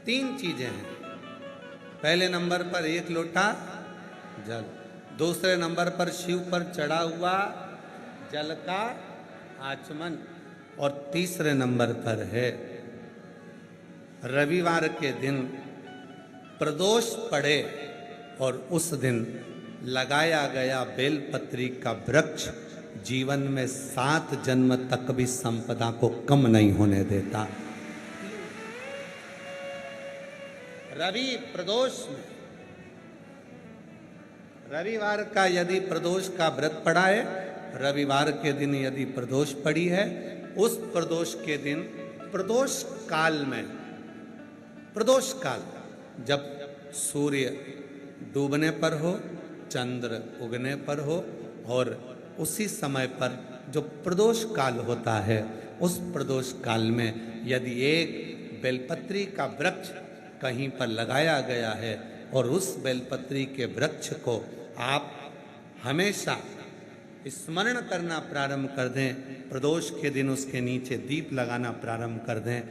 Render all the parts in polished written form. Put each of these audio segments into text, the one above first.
तीन चीजें हैं। पहले नंबर पर एक लोटा जल, दूसरे नंबर पर शिव पर चढ़ा हुआ जल का आचमन, और तीसरे नंबर पर है रविवार के दिन प्रदोष पड़े और उस दिन लगाया गया बेलपत्री का वृक्ष जीवन में 7 जन्म तक भी संपदा को कम नहीं होने देता। रवि प्रदोष में रविवार का यदि प्रदोष का व्रत पड़ा है, रविवार के दिन यदि प्रदोष पड़ी है, उस प्रदोष के दिन प्रदोष काल में, प्रदोष काल जब सूर्य डूबने पर हो, चंद्र उगने पर हो, और उसी समय पर जो प्रदोष काल होता है, उस प्रदोष काल में यदि एक बेलपत्री का वृक्ष कहीं पर लगाया गया है और उस बेलपत्री के वृक्ष को आप हमेशा स्मरण करना प्रारंभ कर दें, प्रदोष के दिन उसके नीचे दीप लगाना प्रारंभ कर दें,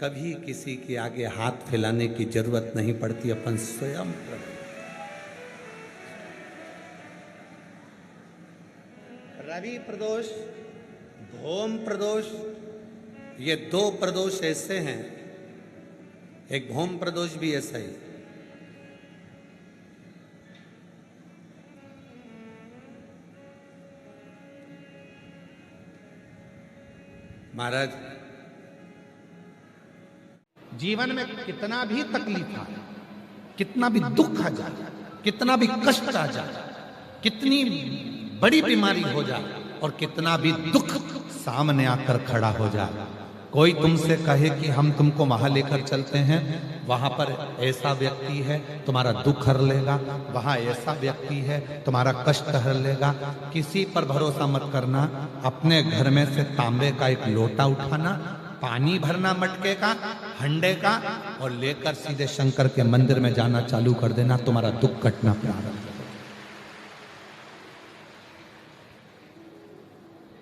कभी किसी के आगे हाथ फैलाने की जरूरत नहीं पड़ती, अपन स्वयं रवि प्रदोष, भौम प्रदोष, ये 2 प्रदोष ऐसे हैं, एक भौम प्रदोष भी ऐसा ही। महाराज, जीवन में कितना भी तकलीफ आए, कितना भी दुख आ जाए, कितना भी कष्ट आ जाए, कितनी बड़ी बीमारी हो जाए और कितना भी दुख सामने आकर खड़ा हो जाए, कोई तुमसे कहे कि हम तुमको वहां लेकर चलते हैं, वहां पर ऐसा व्यक्ति है तुम्हारा दुख हर लेगा, वहां ऐसा व्यक्ति है तुम्हारा कष्ट हर लेगा, किसी पर भरोसा मत करना। अपने घर में से तांबे का एक लोटा उठाना, पानी भरना मटके का, हंडे का, और लेकर सीधे शंकर के मंदिर में जाना चालू कर देना, तुम्हारा दुख कटना प्रारंभ।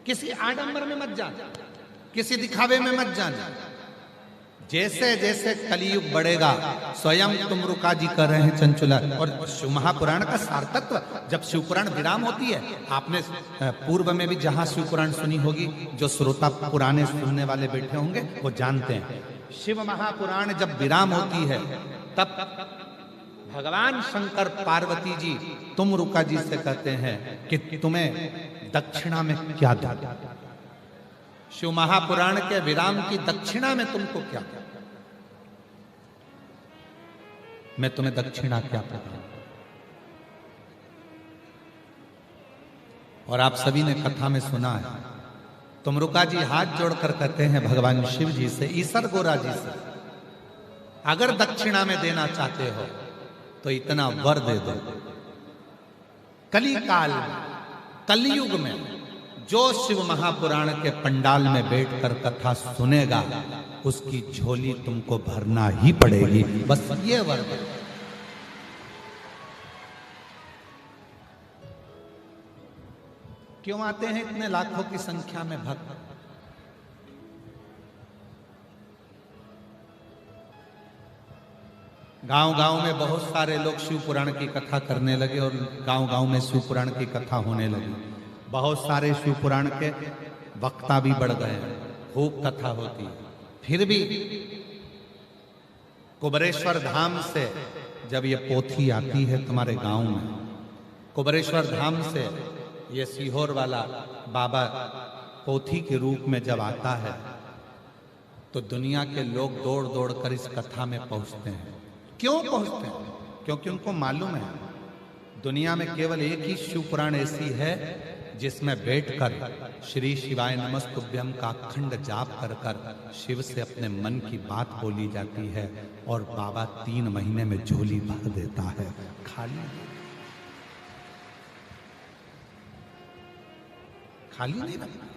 किसी आडंबर में मत जाना, किसी दिखावे में मत जाना। जैसे जैसे कलयुग बढ़ेगा, स्वयं तुमरुका जी कर रहे हैं चंचुला, और शिव महापुराण का सारतत्व, जब शिवपुराण विराम होती है, आपने पूर्व में भी जहां शिवपुराण सुनी होगी, जो श्रोता पुराने सुनने वाले बैठे होंगे वो जानते हैं, शिव महापुराण जब विराम होती है तब भगवान शंकर पार्वती जी तुमरुका जी से कहते हैं कि तुम्हें दक्षिणा में क्या दो। शिव महापुराण के विराम की दक्षिणा में तुमको क्या, मैं तुम्हें दक्षिणा क्या प्रदान। और आप सभी ने कथा में सुना है, तुमरुका जी हाथ जोड़कर कहते हैं भगवान शिव जी से, ईसर गोरा जी से, अगर दक्षिणा में देना चाहते हो तो इतना वर दे दो, कली काल कलयुग में जो शिव महापुराण के पंडाल में बैठकर कथा सुनेगा उसकी झोली तुमको भरना ही पड़ेगी, बस ये वर। क्यों आते हैं इतने लाखों की संख्या में भक्त? गांव-गांव में बहुत सारे लोग शिव पुराण की कथा करने लगे और गांव-गांव में शिव पुराण की कथा होने लगी। बहुत सारे शिव पुराण के वक्ता भी बढ़ गए, खूब कथा होती है। फिर भी कुबरेश्वर धाम से जब ये पोथी आती है तुम्हारे गांव में, कुबरेश्वर धाम से ये सीहोर वाला बाबा पोथी के रूप में जब आता है तो दुनिया के लोग दौड़ दौड़ कर इस कथा में पहुंचते हैं। क्यों पहुंचते हैं? क्योंकि उनको मालूम है दुनिया में केवल एक ही शिव पुराण ऐसी है जिसमें बैठकर श्री शिवाय नमस्तुभ्यम का अखंड जाप कर कर शिव से अपने मन की बात बोली जाती है और बाबा 3 महीने में झोली भर देता है। खाली खाली नहीं रखना।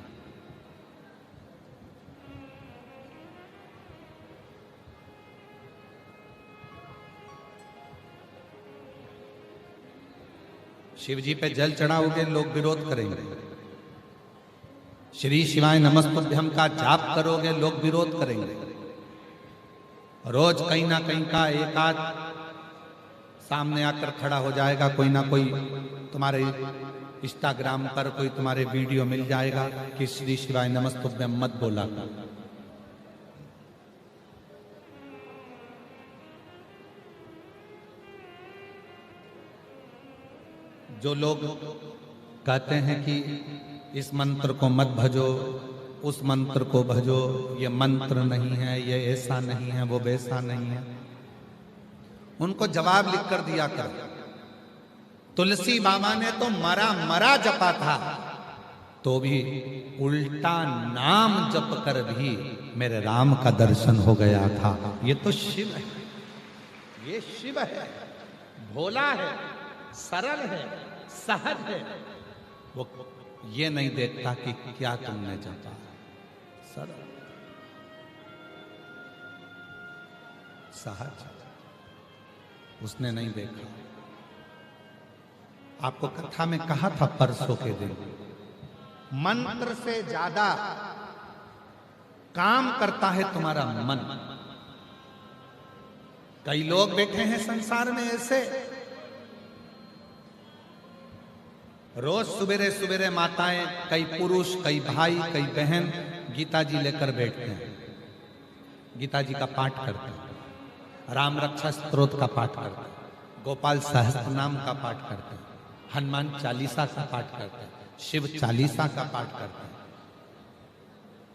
शिव जी पे जल चढ़ाओगे लोग विरोध करेंगे, श्री शिवाय नमस्तुभ्यम का जाप करोगे लोग विरोध करेंगे, रोज कहीं ना कहीं का एक आध सामने आकर खड़ा हो जाएगा, कोई ना कोई तुम्हारे इंस्टाग्राम पर कोई तुम्हारे वीडियो मिल जाएगा कि श्री शिवाय नमस्तुभ्यं मत बोला। जो लोग कहते हैं कि इस मंत्र को मत भजो, उस मंत्र को भजो, ये मंत्र नहीं है, ये ऐसा नहीं है, वो वैसा नहीं है, उनको जवाब लिख कर दिया कर। तुलसी बाबा ने तो मरा मरा जपा था, तो भी उल्टा नाम जप कर भी मेरे राम का दर्शन हो गया था। ये तो शिव है, ये शिव है, भोला है, सरल है, सहज है। वो ये नहीं देखता कि क्या तुमने जपा। सरल, सहज, उसने नहीं देखा। आपको कथा में कहा था परसों के दिन, मंत्र से ज्यादा काम करता है तुम्हारा मन। कई लोग बैठे हैं संसार में ऐसे, रोज सुबेरे सुबेरे माताएं, कई पुरुष, कई भाई, कई बहन गीता जी लेकर बैठते हैं, गीता जी का पाठ करते हैं, राम रक्षा स्तोत्र का पाठ करते हैं, गोपाल सहस्त्र नाम का पाठ करते हैं, हनुमान चालीसा का पाठ करते हैं, शिव चालीसा का पाठ करते हैं।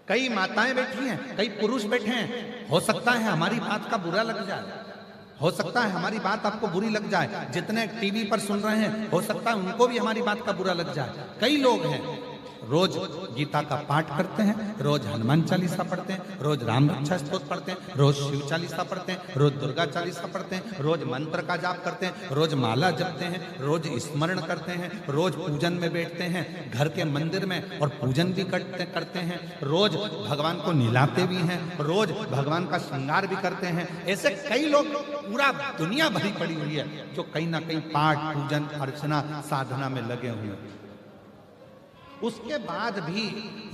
कई माताएं बैठी हैं, कई पुरुष बैठे हैं। हो सकता है हमारी बात का बुरा लग जाए, हो सकता है हमारी बात आपको बुरी लग जाए। जितने टीवी पर सुन रहे हैं, हो सकता है उनको भी हमारी बात का बुरा लग जाए। कई लोग हैं रोज गीता का पाठ करते हैं, रोज हनुमान चालीसा पढ़ते हैं, रोज राम रक्षा स्तोत्र पढ़ते हैं, रोज शिव चालीसा पढ़ते हैं, रोज दुर्गा चालीसा पढ़ते हैं, रोज मंत्र का जाप करते हैं, रोज माला जपते हैं, रोज स्मरण करते हैं, रोज पूजन में बैठते हैं, घर के मंदिर में और पूजन भी करते हैं, रोज भगवान को नहलाते भी हैं, रोज भगवान का श्रृंगार भी करते हैं। ऐसे कई लोग, पूरा दुनिया भरी पड़ी हुई है जो कहीं ना कहीं पाठ, पूजन, अर्चना, साधना में लगे हुए हैं। उसके बाद भी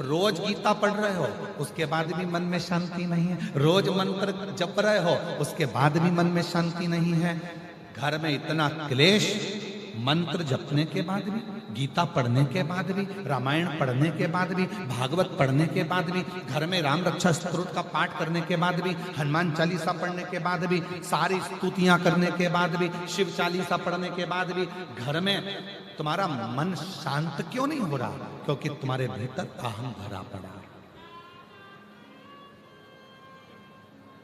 रोज गीता पढ़ रहे हो, उसके बाद भी मन में शांति नहीं है। रोज मंत्र जप रहे हो, उसके बाद भी मन में शांति नहीं है। घर में इतना क्लेश, मंत्र जपने के बाद भी, गीता पढ़ने के बाद भी, रामायण पढ़ने के बाद भी, भागवत पढ़ने के बाद भी, घर में राम रक्षा स्तोत्र का पाठ करने के बाद भी, हनुमान चालीसा पढ़ने के बाद भी, सारी स्तुतियां करने के बाद भी, शिव चालीसा पढ़ने के बाद भी, घर में तुम्हारा मन शांत क्यों नहीं हो रहा? क्योंकि तुम्हारे भीतर अहम भरा पड़ा,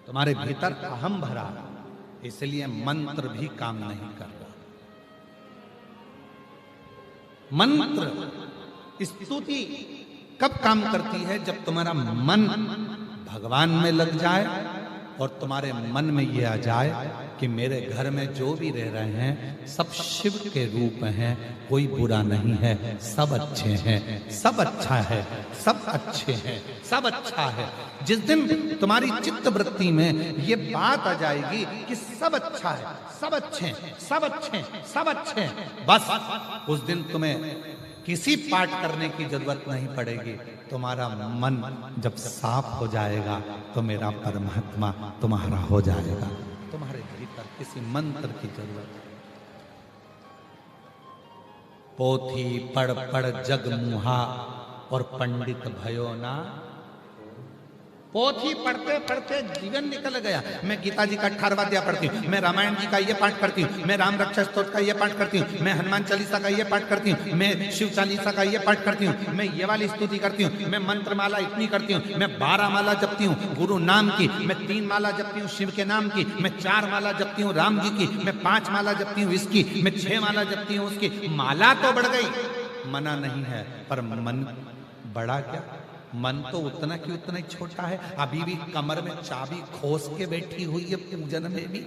तुम्हारे भीतर अहम भरा, इसलिए मंत्र भी काम नहीं कर रहा। मंत्र, स्तुति कब काम करती है? जब तुम्हारा मन भगवान में लग जाए और तुम्हारे मन में ये आ जाए कि मेरे घर में जो भी रह रहे हैं सब शिव के रूप हैं, कोई बुरा नहीं है, सब अच्छे हैं, सब अच्छा है, सब अच्छे हैं, सब अच्छा है। जिस दिन तुम्हारी चित्त वृत्ति में ये बात आ जाएगी कि सब अच्छा है, सब अच्छे हैं, सब अच्छे हैं, सब अच्छे हैं, बस उस दिन तुम्हें किसी पाठ करने की जरूरत नहीं पड़ेगी। तुम्हारा मन जब साफ हो जाएगा तो मेरा परमात्मा तुम्हारा हो जाएगा। तुम्हारे भीतर किसी मंत्र की जरूरत है। पोथी पढ़ पढ़ जग मुहा और पंडित भयो ना। पोथी पढ़ते पढ़ते जीवन निकल गया। मैं गीता जी का 18वां अध्याय पढ़ती हूँ, मैं रामायण जी का ये पाठ करती हूँ, मैं राम रक्षा स्तोत्र का ये पाठ करती हूँ, मैं हनुमान चालीसा का ये पाठ करती हूँ, मैं शिव चालीसा का ये पाठ करती हूँ, मैं ये वाली स्तुति करती हूँ, मैं मंत्र माला इतनी करती हूँ, मैं 12 माला जपती हूँ गुरु नाम की, मैं 3 माला जपती हूँ शिव के नाम की, मैं 4 माला जपती हूँ राम जी की, मैं 5 माला जपती हूँ इसकी, मैं 6 माला जपती हूँ उसकी। माला तो बढ़ गई, मना नहीं है, पर मन बड़ा क्या? मन तो उतना की उतना ही छोटा है। अभी भी कमर में चाबी खोस के बैठी हुई है पूजन में भी।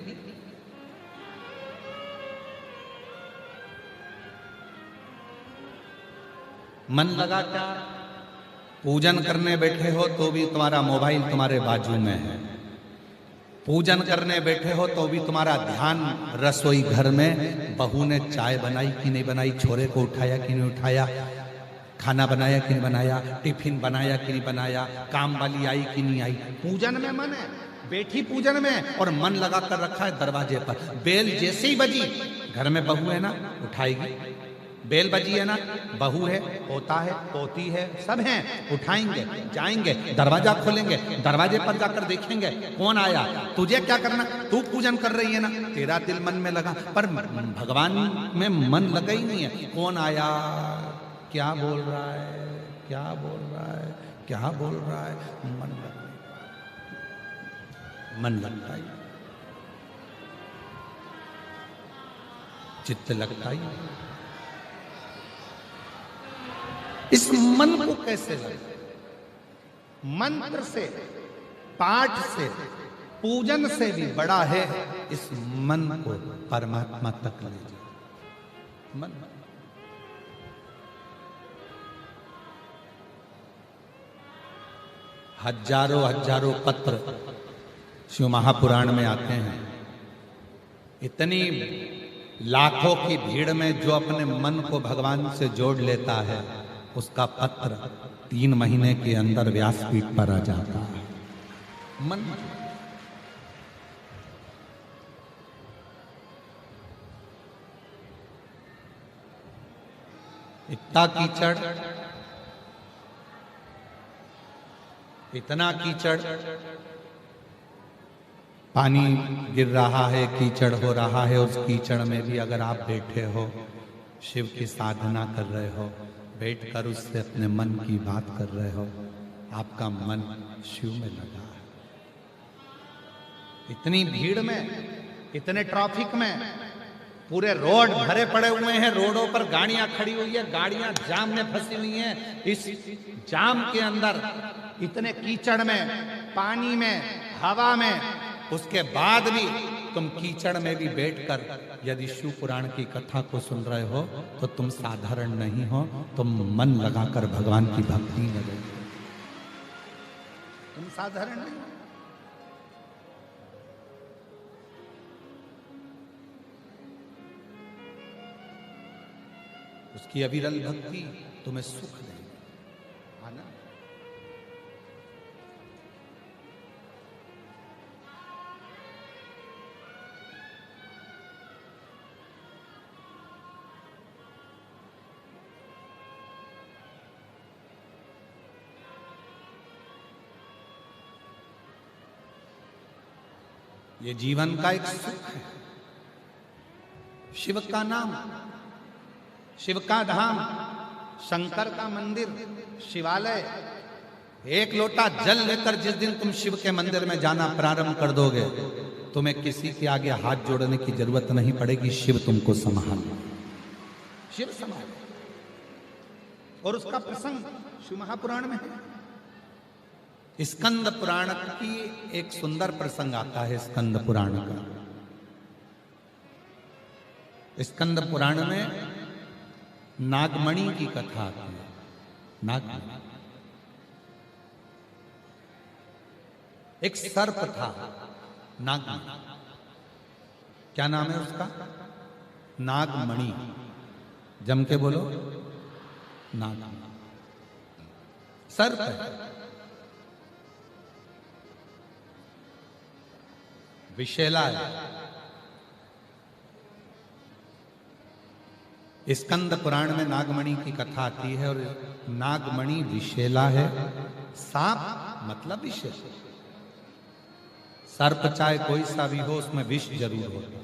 मन लगा क्या? पूजन करने बैठे हो तो भी तुम्हारा मोबाइल तुम्हारे बाजू में है, पूजन करने बैठे हो तो भी तुम्हारा ध्यान रसोई घर में, बहू ने चाय बनाई कि नहीं बनाई, छोरे को उठाया कि नहीं उठाया, खाना बनाया कि नहीं बनाया, टिफिन बनाया कि नहीं बनाया, काम वाली आई कि नहीं आई। पूजन में मन है, बैठी पूजन में और मन लगा कर रखा है दरवाजे पर। बेल जैसे ही बजी, घर में बहू है ना, उठाएगी। बेल बजी है ना, बहू है, पोता है, पोती है, सब हैं, उठाएंगे, जाएंगे, दरवाजा खोलेंगे, दरवाजे पर जाकर देखेंगे कौन आया। तुझे क्या करना, तू पूजन कर रही है ना, तेरा दिल मन में लगा, पर भगवान में मन लगा ही नहीं है। कौन आया, क्या बोल रहा है, क्या बोल रहा है, क्या बोल रहा है, मन लगता है, मन लगता ही, चित्त लगता ही। इस मन को कैसे लगे? मंत्र से, पाठ से, पूजन से भी बड़ा है इस मन को परमात्मा तक ले जाए। मन हजारों हजारों पत्र शिव महापुराण में आते हैं। इतनी लाखों की भीड़ में जो अपने मन को भगवान से जोड़ लेता है, उसका पत्र 3 महीने के अंदर व्यासपीठ पर आ जाता है। मन इतना कीचड़, इतना कीचड़, पानी गिर रहा है, कीचड़ हो रहा है, उस कीचड़ में भी अगर आप बैठे हो, शिव की साधना कर रहे हो, बैठकर उससे अपने मन की बात कर रहे हो, आपका मन शिव में लगा है। इतनी भीड़ में, इतने ट्रैफिक में, पूरे रोड भरे पड़े हुए हैं, रोडों पर गाड़ियां खड़ी हुई है, गाड़ियां जाम में फंसी हुई हैं। इस जाम के अंदर, इतने कीचड़ में, पानी में, हवा में, उसके बाद भी तुम कीचड़ में भी बैठकर यदि शिव पुराण की कथा को सुन रहे हो तो तुम साधारण नहीं हो, तुम मन लगाकर भगवान की भक्ति में रहो, तुम साधारण नहीं हो। उसकी अविरल भक्ति तुम्हें सुख देगी। आना ये जीवन का एक सुख है। शिव का नाम, शिव का धाम, शंकर का मंदिर, शिवालय, एक लोटा जल लेकर जिस दिन तुम शिव के मंदिर में जाना प्रारंभ कर दोगे, तुम्हें किसी के आगे हाथ जोड़ने की जरूरत नहीं पड़ेगी। शिव तुमको संभाल, शिव संभाल। और उसका प्रसंग शिव महापुराण में है। स्कंद पुराण की एक सुंदर प्रसंग आता है। स्कंद पुराण का, स्कंद पुराण में नागमणि की कथा आती है। नागमणि एक सर्प था, नागमणि। क्या नाम है उसका? नागमणि। जम के बोलो, नागमणि। सर्प है, विषैला है। स्कंद पुराण में नागमणि की कथा आती है और नागमणि विषैला है। सांप मतलब विष। सर्प चाहे कोई सा भी हो, उसमें विष जरूर होता है।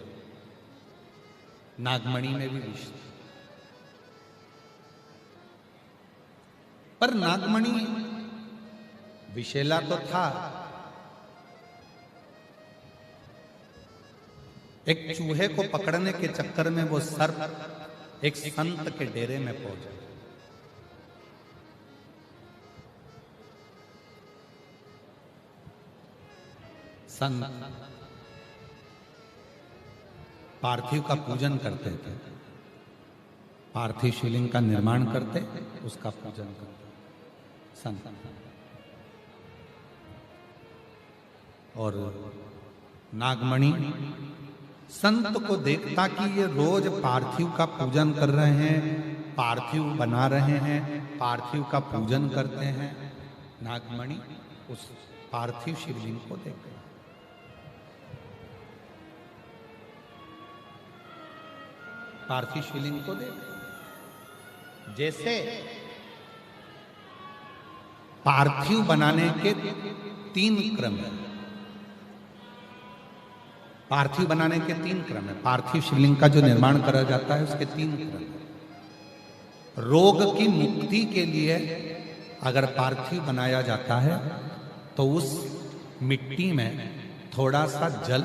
नागमणि में भी विष। पर नागमणि विषैला तो था, एक चूहे को पकड़ने के चक्कर में वो सर्प एक संत के डेरे में पहुंचा। संत पार्थिव का पूजन करते थे, पार्थिव शिवलिंग का निर्माण करते, उसका पूजन करते संत। और नागमणि संत को देखता कि ये रोज पार्थिव का पूजन कर रहे हैं, पार्थिव बना रहे हैं, पार्थिव का पूजन करते हैं। नागमणि उस पार्थिव शिवलिंग को देख गया। पार्थिव शिवलिंग को देख। जैसे पार्थिव बनाने के 3 क्रम है। पार्थिव बनाने के 3 क्रम है। पार्थिव शिवलिंग का जो निर्माण करा जाता है उसके 3 क्रम है। रोग की मुक्ति के लिए अगर पार्थिव बनाया जाता है तो उस मिट्टी में थोड़ा सा जल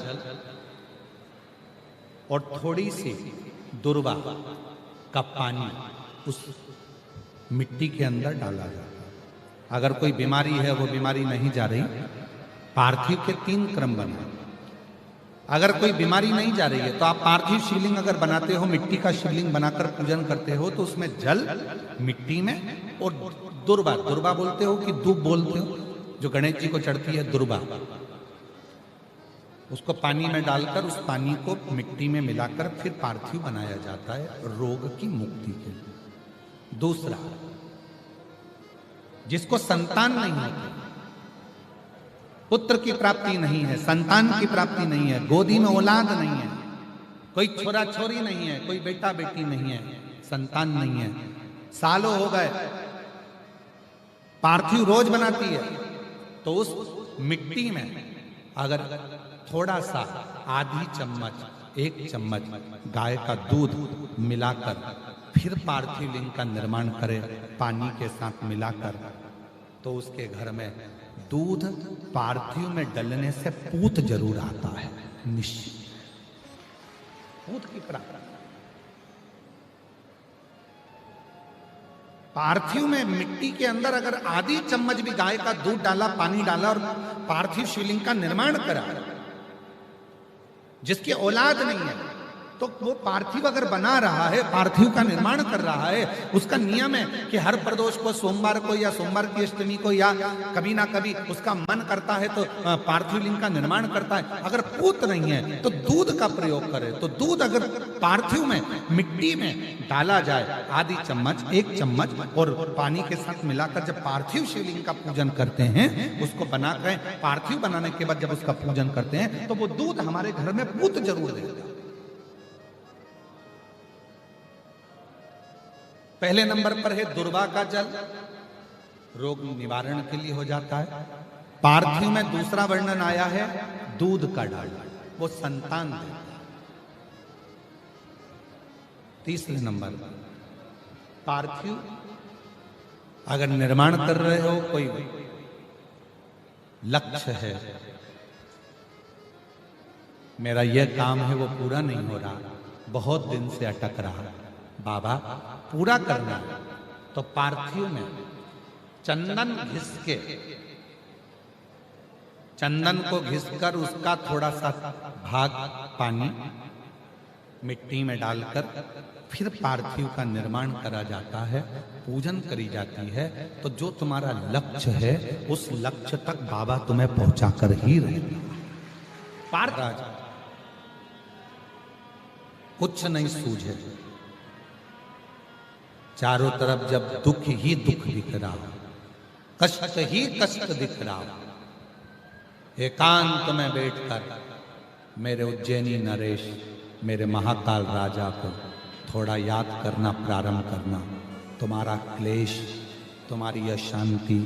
और थोड़ी सी दुर्वा का पानी उस मिट्टी के अंदर डाला जाता है। अगर कोई बीमारी है, वो बीमारी नहीं जा रही, पार्थिव के 3 क्रम बना। अगर कोई बीमारी नहीं जा रही है तो आप पार्थिव शिवलिंग अगर बनाते हो, मिट्टी का शिवलिंग बनाकर पूजन करते हो, तो उसमें जल मिट्टी में और दुर्वा, दुर्वा बोलते हो कि दूब बोलते हो, जो गणेश जी को चढ़ती है दुर्वा, उसको पानी में डालकर उस पानी को मिट्टी में मिलाकर फिर पार्थिव बनाया जाता है रोग की मुक्ति के लिए। दूसरा, जिसको संतान नहीं होती, पुत्र की प्राप्ति नहीं है, संतान की प्राप्ति नहीं है, गोदी में औलाद नहीं है, कोई छोरा छोरी नहीं है, कोई बेटा बेटी नहीं है, संतान नहीं है, सालों हो गए, पार्थिव रोज बनाती है, तो उस मिट्टी में अगर थोड़ा सा आधी चम्मच, 1 चम्मच गाय का दूध मिलाकर फिर पार्थिव लिंग का निर्माण करे पानी के साथ मिलाकर, तो उसके घर में दूध पार्थिव में डलने से पूत जरूर आता है, निश्चित पूत की प्राप्ति। पार्थिव में मिट्टी के अंदर अगर आधी चम्मच भी गाय का दूध डाला, पानी डाला और पार्थिव शिवलिंग का निर्माण करा, जिसकी औलाद नहीं है, तो वो पार्थिव अगर बना रहा है, पार्थिव का निर्माण कर रहा है, उसका नियम है कि हर प्रदोष को, सोमवार को या सोमवार की अष्टमी को या कभी ना कभी उसका मन करता है तो पार्थिव लिंग का निर्माण करता है। अगर पूत नहीं है तो दूध का प्रयोग करे, तो दूध अगर पार्थिव में मिट्टी में डाला जाए, आधी चम्मच, 1 चम्मच और पानी के साथ मिलाकर जब पार्थिव शिवलिंग का पूजन करते हैं, उसको बनाकर पार्थिव बनाने के बाद जब उसका पूजन करते हैं, तो वो दूध हमारे घर में पूत जरूर देता है। पहले नंबर पर है दुर्वा का जल, रोग निवारण के लिए हो जाता है। पार्थिव में दूसरा वर्णन आया है दूध का डालना, वो संतान देता है। तीसरे नंबर पर पार्थिव अगर निर्माण कर रहे हो, कोई लक्ष्य है, मेरा यह काम है वो पूरा नहीं हो रहा, बहुत दिन से अटक रहा, बाबा पूरा करना, तो पार्थिव में चंदन घिस के, चंदन को घिसकर उसका थोड़ा सा भाग पानी मिट्टी में डालकर फिर पार्थिव का निर्माण करा जाता है, पूजन करी जाती है। तो जो तुम्हारा लक्ष्य है उस लक्ष्य तक बाबा तुम्हें पहुंचा कर ही रहेगा। पार्थिव कुछ नहीं सूझे, चारों तरफ जब दुख ही दुख दिख रहा हो, कष्ट ही कष्ट दिख रहा हो, एकांत में बैठकर मेरे उज्जैनी नरेश, मेरे महाकाल राजा को थोड़ा याद करना प्रारंभ करना, तुम्हारा क्लेश, तुम्हारी अशांति,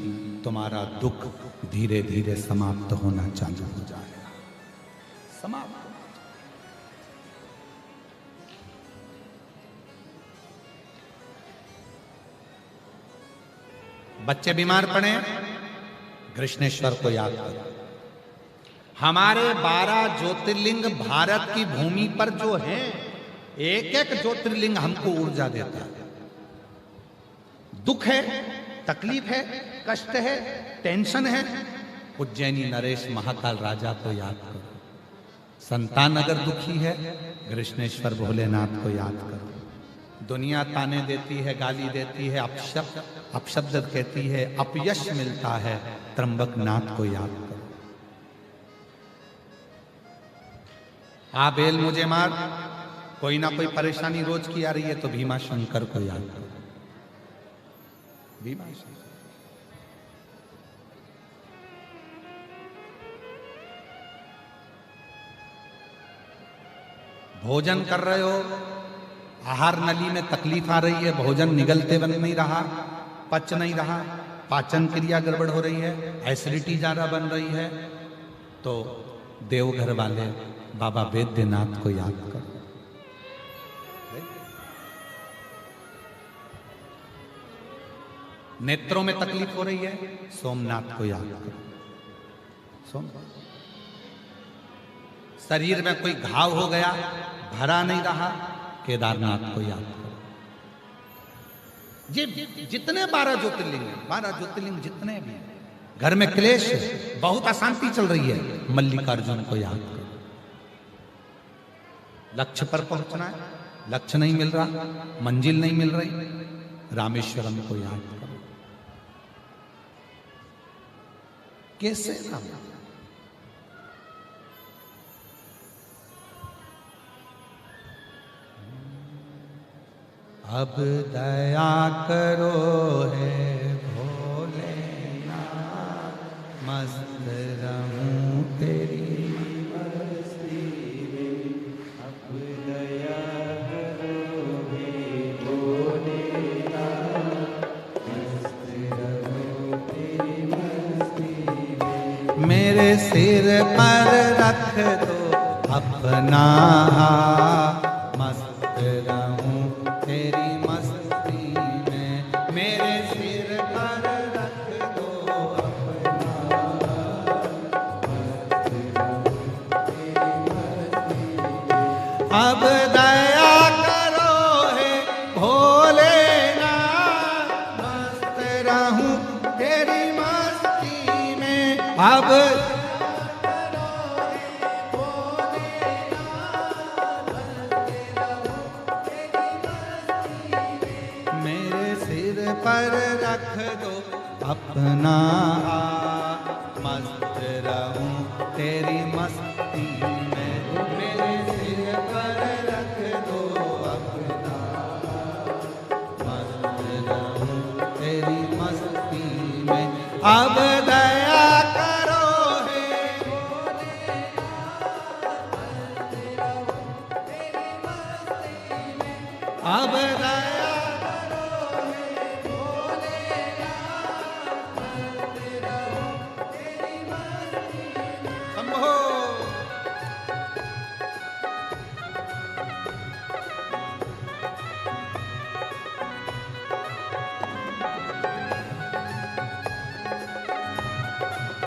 तुम्हारा दुख धीरे धीरे समाप्त होना चालू हो जाएगा। समाप्त। बच्चे बीमार पड़े, कृष्णेश्वर को याद करो। हमारे 12 ज्योतिर्लिंग भारत की भूमि पर जो हैं, एक एक ज्योतिर्लिंग हमको ऊर्जा देता है। दुख है, तकलीफ है, कष्ट है, टेंशन है, उज्जैनी नरेश महाकाल राजा को याद करो। संतान अगर दुखी है, कृष्णेश्वर भोलेनाथ को याद करो। दुनिया ताने देती है, गाली देती है, अपशब्द कहती है, अपयश मिलता है, त्र्यंबकनाथ को याद करो। बेल मुझे मार, कोई ना कोई परेशानी रोज की आ रही है, तो भीमा शंकर को याद करो। भीमा शंकर। भोजन कर रहे हो, आहार नली में तकलीफ आ रही है, भोजन निगलते बन नहीं रहा, पच नहीं रहा, पाचन क्रिया गड़बड़ हो रही है, एसिडिटी ज्यादा बन रही है, तो देवघर वाले बाबा वैद्यनाथ को याद करो। नेत्रों में तकलीफ हो रही है, सोमनाथ को याद करो। शरीर में कोई घाव हो गया, भरा नहीं रहा, केदारनाथ को याद करो। ये जितने 12 ज्योतिर्लिंग जितने भी, घर में क्लेश है, बहुत अशांति चल रही है, मल्लिकार्जुन को याद करो। लक्ष्य पर पहुंचना है, लक्ष्य नहीं मिल रहा, मंजिल नहीं मिल रही, रामेश्वरम को याद करो। कैसे नाम? अब दया करो है भोलेनाथ, मस्त रहूं तेरी मस्ती में। अब दया करो है भोलेनाथ, मस्त रहूं तेरी मस्ती में। मेरे सिर पर रख दो अपना हाथ, मस्त रहूं तेरी मस्ती में। मेरे सिर पर रख दो अपना, मस्त रहूं तेरी मस्ती में। अब दया करो है भोलेनाथ, मस्त रहूं तेरी मस्ती में। अब पर रख दो अपना हाथ, मस्त रहूं तेरी मस्ती में। मेरे सिर पर रख दो अपना हाथ, मस्त रहूं तेरी मस्ती में। अब दया करो है भोलेनाथ, मस्त रहूं तेरी मस्ती में। अब दया